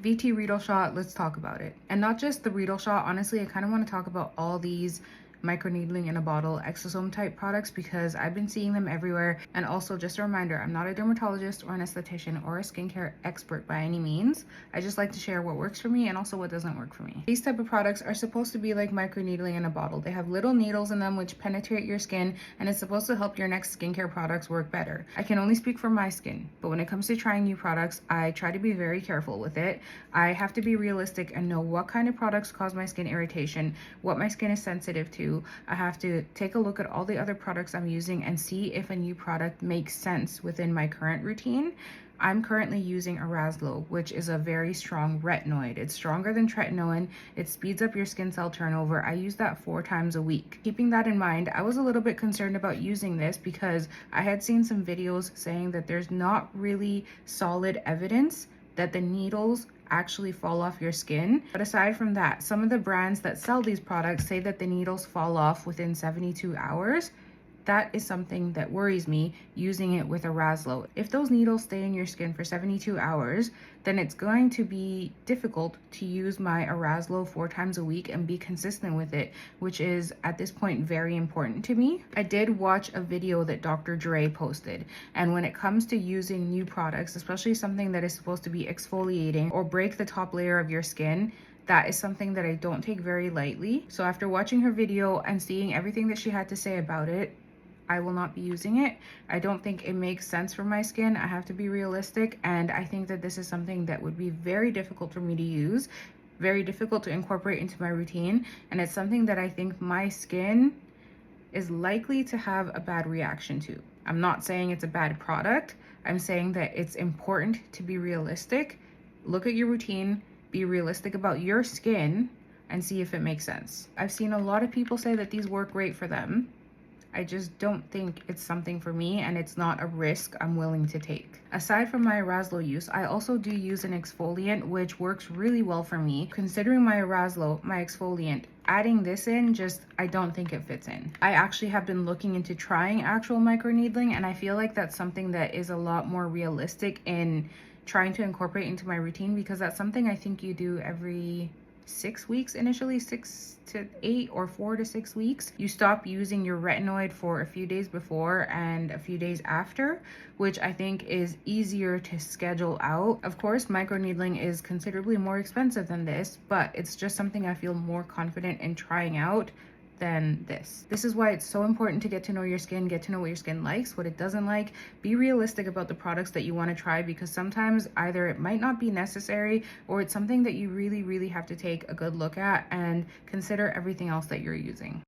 VT Riedel shot, let's talk about it. And not just the Riedel shot, honestly, I kind of want to talk about all these microneedling in a bottle exosome type products because I've been seeing them everywhere. And also, just a reminder, I'm not a dermatologist or an esthetician or a skincare expert by any means. I just like to share what works for me and also what doesn't work for me. These type of products are supposed to be like microneedling in a bottle. They have little needles in them which penetrate your skin, and it's supposed to help your next skincare products work better. I can only speak for my skin, but when it comes to trying new products, I try to be very careful with it. I have to be realistic and know what kind of products cause my skin irritation, what my skin is sensitive to. I have to take a look at all the other products I'm using and see if a new product makes sense within my current routine. I'm currently using Arazlo, which is a very strong retinoid. It's stronger than tretinoin. It speeds up your skin cell turnover. I use that 4 times a week. Keeping that in mind, I was a little bit concerned about using this because I had seen some videos saying that there's not really solid evidence that the needles actually fall off your skin. But aside from that, some of the brands that sell these products say that the needles fall off within 72 hours. That is something that worries me using it with Arazlo. If those needles stay in your skin for 72 hours, then it's going to be difficult to use my Arazlo 4 times a week and be consistent with it, which is at this point very important to me. I did watch a video that Dr. Dray posted, and when it comes to using new products, especially something that is supposed to be exfoliating or break the top layer of your skin, that is something that I don't take very lightly. So after watching her video and seeing everything that she had to say about it, I will not be using it. I don't think it makes sense for my skin. I have to be realistic, and I think that this is something that would be very difficult for me to use, very difficult to incorporate into my routine, and it's something that I think my skin is likely to have a bad reaction to. I'm not saying it's a bad product. I'm saying that it's important to be realistic. Look at your routine, be realistic about your skin, and see if it makes sense. I've seen a lot of people say that these work great for them. I just don't think it's something for me, and it's not a risk I'm willing to take. Aside from my Arazlo use, I also do use an exfoliant which works really well for me. Considering my Arazlo, my exfoliant, adding this in, I don't think it fits in. I actually have been looking into trying actual microneedling, and I feel like that's something that is a lot more realistic in trying to incorporate into my routine, because that's something I think you do every 6 weeks initially, 6 to 8 or 4 to 6 weeks. You stop using your retinoid for a few days before and a few days after, which I think is easier to schedule out. Of course, microneedling is considerably more expensive than this, but it's just something I feel more confident in trying out than this. This is why it's so important to get to know your skin, get to know what your skin likes, what it doesn't like. Be realistic about the products that you want to try, because sometimes either it might not be necessary or it's something that you really have to take a good look at and consider everything else that you're using.